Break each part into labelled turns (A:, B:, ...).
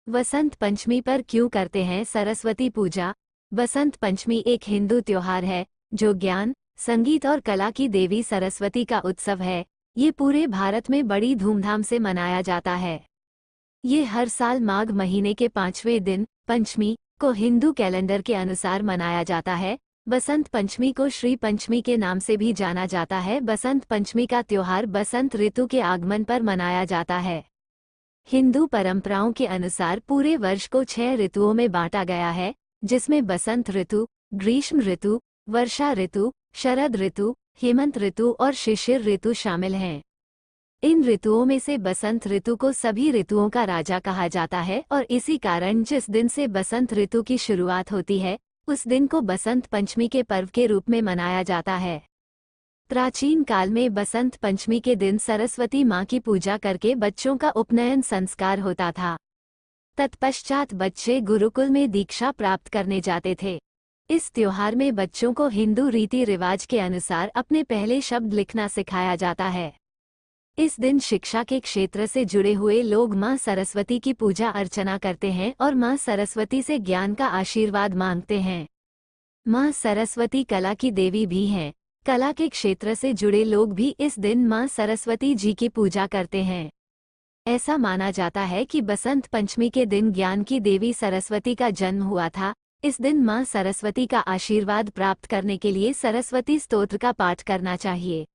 A: वसंत पंचमी पर क्यों करते हैं सरस्वती पूजा? बसंत पंचमी एक हिंदू त्योहार है जो ज्ञान, संगीत और कला की देवी सरस्वती का उत्सव है। ये पूरे भारत में बड़ी धूमधाम से मनाया जाता है। ये हर साल माघ महीने के 5वें दिन, पंचमी, को हिंदू कैलेंडर के अनुसार मनाया जाता है। बसंत पंचमी को श्री पंचमी के नाम से भी जाना जाता है। बसंत पंचमी का त्योहार बसंत ऋतु के आगमन पर मनाया जाता है। हिंदू परंपराओं के अनुसार पूरे वर्ष को 6 ऋतुओं में बांटा गया है, जिसमें बसंत ऋतु, ग्रीष्म ऋतु, वर्षा ऋतु, शरद ऋतु, हेमंत ऋतु और शिशिर ऋतु शामिल हैं। इन ऋतुओं में से बसंत ऋतु को सभी ऋतुओं का राजा कहा जाता है और इसी कारण जिस दिन से बसंत ऋतु की शुरुआत होती है, उस दिन को बसंत पंचमी के पर्व के रूप में मनाया जाता है। प्राचीन काल में बसंत पंचमी के दिन सरस्वती माँ की पूजा करके बच्चों का उपनयन संस्कार होता था। तत्पश्चात बच्चे गुरुकुल में दीक्षा प्राप्त करने जाते थे। इस त्योहार में बच्चों को हिंदू रीति रिवाज के अनुसार अपने पहले शब्द लिखना सिखाया जाता है। इस दिन शिक्षा के क्षेत्र से जुड़े हुए लोग माँ सरस्वती की पूजा अर्चना करते हैं और माँ सरस्वती से ज्ञान का आशीर्वाद मांगते हैं। माँ सरस्वती कला की देवी भी हैं। कला के क्षेत्र से जुड़े लोग भी इस दिन माँ सरस्वती जी की पूजा करते हैं। ऐसा माना जाता है कि बसंत पंचमी के दिन ज्ञान की देवी सरस्वती का जन्म हुआ था। इस दिन माँ सरस्वती का आशीर्वाद प्राप्त करने के लिए सरस्वती स्तोत्र का पाठ करना चाहिए।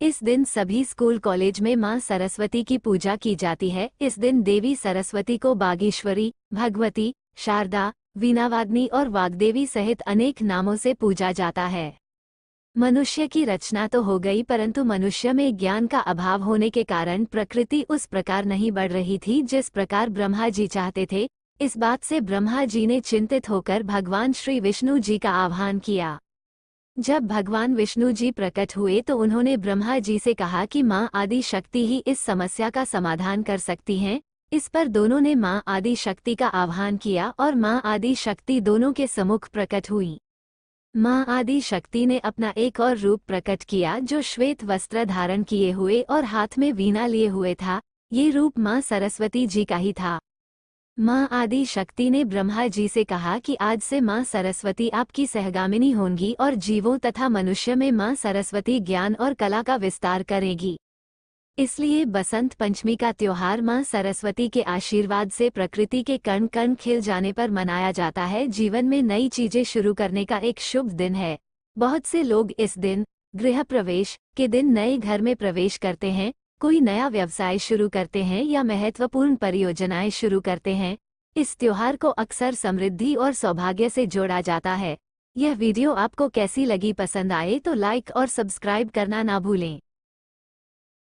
A: इस दिन सभी स्कूल कॉलेज में माँ सरस्वती की पूजा की जाती है। इस दिन देवी सरस्वती को बागेश्वरी, भगवती, शारदा, वीणावादिनी और वाग्देवी सहित अनेक नामों से पूजा जाता है। मनुष्य की रचना तो हो गई, परंतु मनुष्य में ज्ञान का अभाव होने के कारण प्रकृति उस प्रकार नहीं बढ़ रही थी जिस प्रकार ब्रह्मा जी चाहते थे। इस बात से ब्रह्मा जी ने चिंतित होकर भगवान श्री विष्णु जी का आह्वान किया। जब भगवान विष्णु जी प्रकट हुए तो उन्होंने ब्रह्मा जी से कहा कि माँ आदि शक्ति ही इस समस्या का समाधान कर सकती हैं। इस पर दोनों ने माँ आदि शक्ति का आह्वान किया और माँ आदि शक्ति दोनों के सम्मुख प्रकट हुई। माँ आदि शक्ति ने अपना एक और रूप प्रकट किया जो श्वेत वस्त्र धारण किए हुए और हाथ में वीणा लिए हुए था। ये रूप माँ सरस्वती जी का ही था। माँ आदि शक्ति ने ब्रह्मा जी से कहा कि आज से माँ सरस्वती आपकी सहगामिनी होंगी और जीवों तथा मनुष्य में माँ सरस्वती ज्ञान और कला का विस्तार करेगी। इसलिए बसंत पंचमी का त्योहार माँ सरस्वती के आशीर्वाद से प्रकृति के कण कण खिल जाने पर मनाया जाता है। जीवन में नई चीजें शुरू करने का एक शुभ दिन है। बहुत से लोग इस दिन गृह प्रवेश के दिन नए घर में प्रवेश करते हैं, कोई नया व्यवसाय शुरू करते हैं या महत्वपूर्ण परियोजनाएं शुरू करते हैं। इस त्योहार को अक्सर समृद्धि और सौभाग्य से जोड़ा जाता है। यह वीडियो आपको कैसी लगी? पसंद आए तो लाइक और सब्सक्राइब करना ना भूलें।